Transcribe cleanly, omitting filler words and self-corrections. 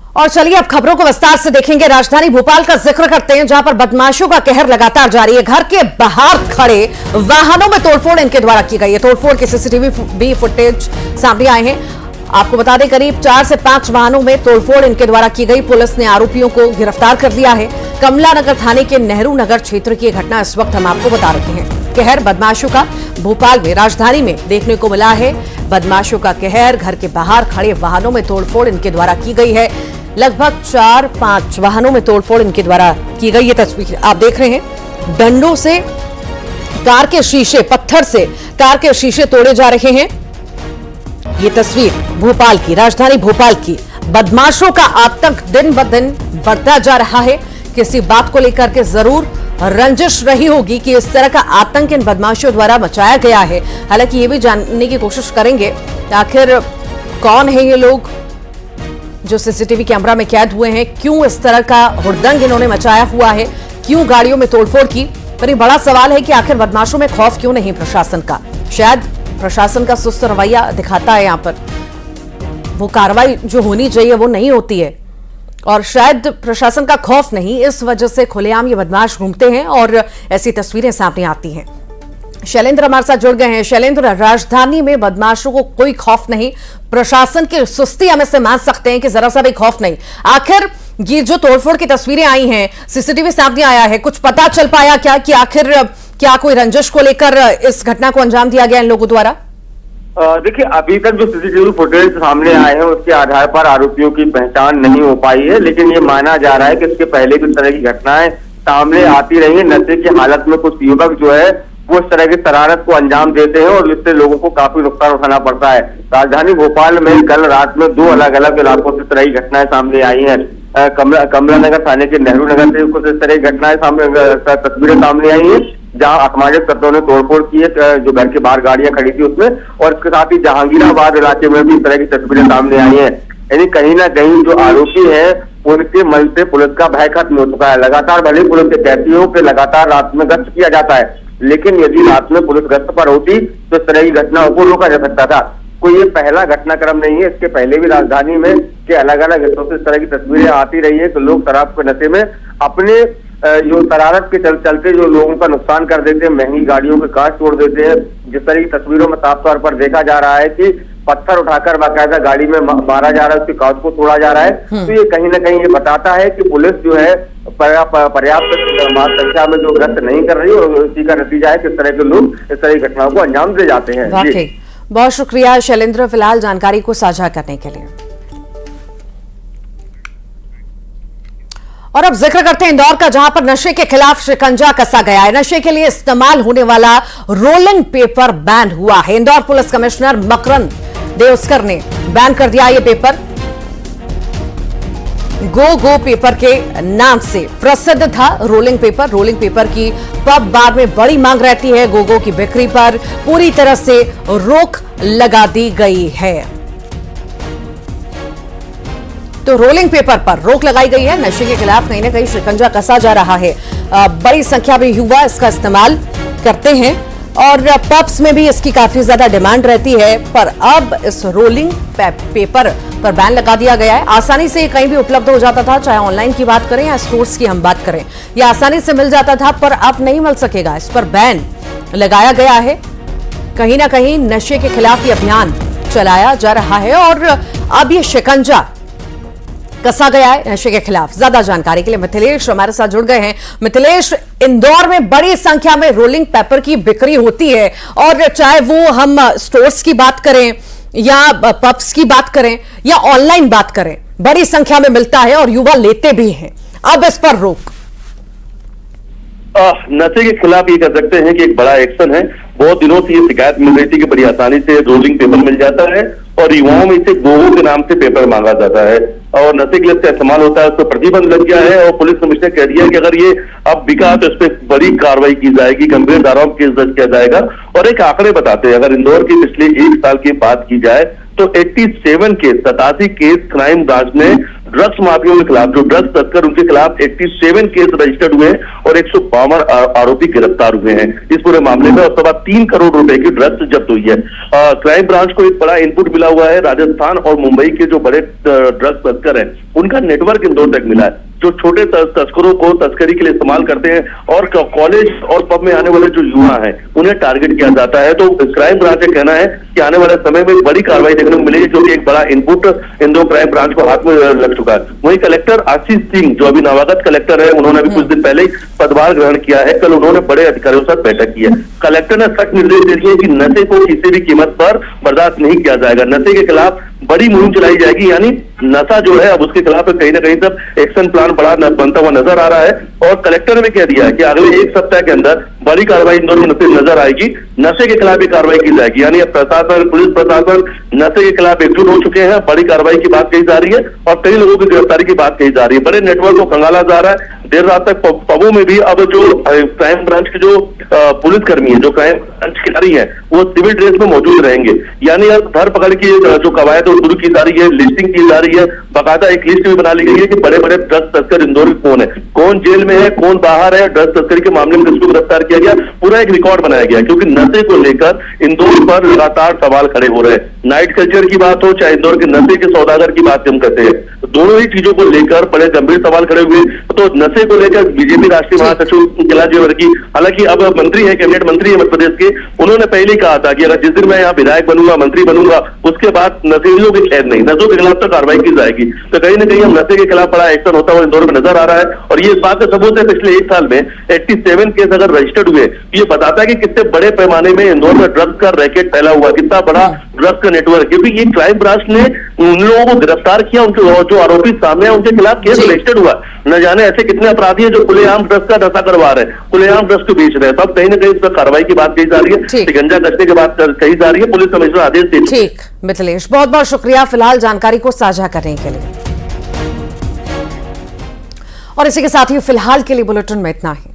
और चलिए अब खबरों को विस्तार से देखेंगे। राजधानी भोपाल का जिक्र करते हैं, जहां पर बदमाशों का कहर लगातार जारी है। घर के बाहर खड़े वाहनों में तोड़फोड़ इनके द्वारा की गई है। तोड़फोड़ के सीसीटीवी भी फुटेज सामने आए हैं। आपको बता दें, करीब 4 से 5 वाहनों में तोड़फोड़ इनके द्वारा की गई। पुलिस ने आरोपियों को गिरफ्तार कर लिया है। कमला नगर थाने के नेहरू नगर क्षेत्र की घटना इस वक्त हम आपको बता रहे हैं। कहर बदमाशों का भोपाल में, राजधानी में देखने को मिला है। बदमाशों का कहर, घर के बाहर खड़े वाहनों में तोड़फोड़ इनके द्वारा की गई है। लगभग 4-5 वाहनों में तोड़फोड़ इनके द्वारा की गई। ये तस्वीर आप देख रहे हैं। डंडों से कार के शीशे, पत्थर से कार के शीशे तोड़े जा रहे हैं। ये तस्वीर भोपाल की, राजधानी भोपाल की। बदमाशों का आतंक दिन ब दिन बढ़ता जा रहा है। किसी बात को लेकर के जरूर रंजिश रही होगी कि इस तरह का आतंक इन बदमाशों द्वारा मचाया गया है। हालांकि ये भी जानने की कोशिश करेंगे आखिर कौन है ये लोग जो सीसीटीवी कैमरा में कैद हुए हैं, क्यों इस तरह का हुड़दंग इन्होंने मचाया हुआ है, क्यों गाड़ियों में तोड़फोड़ की। पर ये बड़ा सवाल है कि आखिर बदमाशों में खौफ क्यों नहीं प्रशासन का। शायद प्रशासन का सुस्त रवैया दिखाता है, यहां पर वो कार्रवाई जो होनी चाहिए वो नहीं होती है, और शायद प्रशासन का खौफ नहीं, इस वजह से खुलेआम ये बदमाश घूमते हैं और ऐसी तस्वीरें सामने आती हैं। शैलेंद्र हमारे साथ जुड़ गए हैं। शैलेंद्र, राजधानी में बदमाशों को कोई खौफ नहीं, प्रशासन की सुस्ती हम इससे मान सकते हैं कि जरा सा भी खौफ नहीं। आखिर ये जो तोड़फोड़ की तस्वीरें आई हैं, सीसीटीवी सामने आया है, कुछ पता चल पाया क्या कि आखिर क्या कोई रंजिश को लेकर इस घटना को अंजाम दिया गया इन लोगों द्वारा? देखिए, अभी तक जो सीसीटीवी फुटेज सामने आए हैं उसके आधार पर आरोपियों की पहचान नहीं हो पाई है, लेकिन ये माना जा रहा है कि इसके पहले भी इस तरह की घटनाएं सामने आती रही है। नशे की हालत में कुछ युवक जो है वो इस तरह की शरारत को अंजाम देते हैं और इससे लोगों को काफी नुकसान उठाना पड़ता है। राजधानी भोपाल में कल रात में 2 अलग अलग इलाकों से इस तरह की घटनाएं सामने आई हैं। कमला नगर थाने के नेहरू नगर से कुछ इस तरह की घटनाएं तस्वीरें सामने आई हैं, जहां असामाजिक तत्वों ने तोड़फोड़ की है जो घर के बाहर गाड़ियां खड़ी थी उसमें, और इसके साथ ही जहांगीराबाद इलाके में भी इस तरह की तस्वीरें सामने आई हैं। यानी कहीं ना कहीं जो आरोपी है उनके मन से पुलिस का भय खत्म हो चुका है। लगातार भले पुलिस के कहती हो कि लगातार रात में गश्त किया जाता है, लेकिन यदि रात में पुलिस गश्त पर होती तो इस तरह की घटनाओं को रोका जा सकता था। कोई ये पहला घटनाक्रम नहीं है, इसके पहले भी राजधानी में के अलग अलग हिस्सों से इस तरह की तस्वीरें आती रही है कि लोग शराब के नशे में अपने जो शरारत के चलते जो लोगों का नुकसान कर देते हैं, महंगी गाड़ियों के कांच तोड़ देते हैं। जिस तरह की तस्वीरों में साफ तौर पर देखा जा रहा है कि पत्थर उठाकर बाकायदा गाड़ी में मारा जा रहा है, उसके कांच को तोड़ा जा रहा है। तो ये कहीं ना कहीं ये बताता है कि पुलिस जो है पर्याप्त संख्या में जो गश्त नहीं कर रही, और इसी का नतीजा है कि इस तरह के लोग इस तरह की घटनाओं को अंजाम दे जाते हैं। बहुत शुक्रिया शैलेंद्र, फिलहाल जानकारी को साझा करने के लिए। और अब जिक्र करते हैं इंदौर का, जहां पर नशे के खिलाफ शिकंजा कसा गया है। नशे के लिए इस्तेमाल होने वाला रोलिंग पेपर बैन हुआ है। इंदौर पुलिस कमिश्नर मकरंद देवस्कर ने बैन कर दिया ये पेपर। गो पेपर के नाम से प्रसिद्ध था रोलिंग पेपर। रोलिंग पेपर की पब बार में बड़ी मांग रहती है। गो की बिक्री पर पूरी तरह से रोक लगा दी गई है। तो रोलिंग पेपर पर रोक लगाई गई है। नशे के खिलाफ कहीं ना कहीं शिकंजा कसा जा रहा है। बड़ी संख्या में युवा इसका इस्तेमाल करते हैं और पब्स में भी इसकी काफी ज्यादा डिमांड रहती है। पर अब इस रोलिंग पेपर पर बैन लगा दिया गया है। आसानी से कहीं भी उपलब्ध हो जाता था, चाहे ऑनलाइन की बात करें या स्टोर्स की हम बात करें, यह आसानी से मिल जाता था, पर अब नहीं मिल सकेगा। इस पर बैन लगाया गया है। कहीं ना कहीं नशे के खिलाफ ये अभियान चलाया जा रहा है और अब ये शिकंजा कसा गया है नशे के खिलाफ। ज्यादा जानकारी के लिए मिथिलेश हमारे साथ जुड़ गए हैं। मिथिलेश, इंदौर में बड़ी संख्या में रोलिंग पेपर की बिक्री होती है, और चाहे वो हम स्टोर्स की बात करें या पब्स की बात करें या ऑनलाइन बात करें, बड़ी संख्या में मिलता है और युवा लेते भी हैं। अब इस पर रोक। नशे के खिलाफ ये कह सकते हैं कि एक बड़ा एक्शन है। बहुत दिनों से ये शिकायत मिल रही थी कि बड़ी आसानी से रोलिंग पेपर मिल जाता है और युवाओं में इसे गोगो के नाम से पेपर मांगा जाता है और नशे के लिए इसका इस्तेमाल होता है। उस पर प्रतिबंध लग गया है और पुलिस कमिश्नर कह दिया है कि अगर ये अब बिका तो इस पर बड़ी कार्रवाई की जाएगी, गंभीर धाराओं में केस दर्ज किया जाएगा। और एक आंकड़े बताते हैं, अगर इंदौर की पिछले 1 साल की बात की जाए तो 87 केस 87 केस क्राइम ब्रांच ने ड्रग्स माफियों के खिलाफ, जो ड्रग्स तस्कर, उनके खिलाफ 87 केस रजिस्टर्ड हुए हैं और 152 आरोपी गिरफ्तार हुए हैं इस पूरे मामले में। और सवा 3 करोड़ रुपए की ड्रग्स जब्त हुई है। क्राइम ब्रांच को एक बड़ा इनपुट मिला हुआ है। राजस्थान और मुंबई के जो बड़े ड्रग्स तस्कर हैं, उनका नेटवर्क इंदौर तक मिला है, जो छोटे तस्करों को तस्करी के लिए इस्तेमाल करते हैं और कॉलेज और पब में आने वाले जो युवा हैं उन्हें टारगेट किया जाता है। तो क्राइम ब्रांच का कहना है कि आने वाले समय में बड़ी कार्रवाई देखने को मिलेगी, जो कि एक बड़ा इनपुट इंदौर क्राइम ब्रांच को हाथ में लग चुका है। वहीं कलेक्टर आशीष सिंह, जो अभी नवागत कलेक्टर है, उन्होंने अभी कुछ दिन पहले ही पदभार ग्रहण किया है। कल उन्होंने बड़े अधिकारियों के साथ बैठक की है। कलेक्टर ने सख्त निर्देश दे दिए कि नशे को किसी भी कीमत पर बर्दाश्त नहीं किया जाएगा। नशे के खिलाफ बड़ी मुहिम चलाई जाएगी, यानी नशा जो है अब उसके खिलाफ कहीं ना कहीं सब एक्शन प्लान बड़ा बनता हुआ नजर आ रहा है। और कलेक्टर ने भी कह दिया है कि अगले 1 सप्ताह के अंदर बड़ी कार्रवाई इंदौर में नजर आएगी। नशे के खिलाफ भी कार्रवाई की जाएगी, यानी अब प्रशासन, पुलिस प्रशासन नशे के खिलाफ एकजुट हो चुके हैं। बड़ी कार्रवाई की बात कही जा रही है और कई लोगों की गिरफ्तारी की बात कही जा रही है। बड़े नेटवर्क को खंगाला जा रहा है। देर रात तक पबों में भी अब जो क्राइम ब्रांच के जो पुलिसकर्मी है, जो क्राइम ब्रांच के अधिकारी है, वो सिविल ड्रेस में मौजूद रहेंगे। यानी अब धरपकड़ की जो कवायद है शुरू की जा रही है, लिस्टिंग की जा रही है, बाकायदा एक लिस्ट भी बना ली गई है कि बड़े बड़े ड्रग्स तस्कर इंदौर में कौन है, कौन जेल में है, कौन बाहर है, ड्रग्स तस्करी के मामले में किसको गिरफ्तार किया गया, पूरा एक रिकॉर्ड बनाया गया। क्योंकि नशे को लेकर इंदौर पर लगातार सवाल खड़े हो रहे हैं। नाइट कल्चर की बात हो, चाहे इंदौर के नशे के सौदागर की बात हम करते हैं, दोनों ही चीजों को लेकर बड़े गंभीर सवाल खड़े हुए। तो नशे को लेकर बीजेपी राष्ट्रीय महासचिव कैलाश विजयवर्गीय, हालांकि अब मंत्री है, कैबिनेट मंत्री है मध्य प्रदेश के, उन्होंने पहले ही कहा था कि अगर जिस दिन मैं यहाँ विधायक बनूंगा, मंत्री बनूंगा, उसके बाद नशेड़ियों की खैर नहीं, नशों के खिलाफ तो कार्रवाई की जाएगी। तो कहीं ना कहीं हम नशे के खिलाफ बड़ा एक्शन होता हुआ इंदौर में नजर आ रहा है। और ये इस बात का सबूत है, पिछले 1 साल में 87 केस अगर रजिस्टर्ड हुए, ये बताता है कि कितने बड़े पैमाने में इंदौर में ड्रग्स का रैकेट फैला हुआ, कितना बड़ा ड्रग्स का नेटवर्क। क्योंकि ये क्राइम ब्रांच ने उन लोगों को गिरफ्तार किया, उनके जो आरोपी सामने है उनके खिलाफ केस रजिस्टर्ड हुआ। न जाने ऐसे कितने अपराधी हैं जो खुलेआम ड्रग्स का नशा करवा रहे हैं, खुलेआम ड्रग्स को बेच रहे हैं। तब कहीं ना कहीं इस पर कार्रवाई की बात कही जा रही है, शिकंजा कसने की बात कही जा रही है। पुलिस कमिश्नर आदेश दे। ठीक मिथिलेश, बहुत बहुत शुक्रिया फिलहाल जानकारी को साझा करने के लिए। और इसी के साथ ही फिलहाल के लिए बुलेटिन में इतना ही।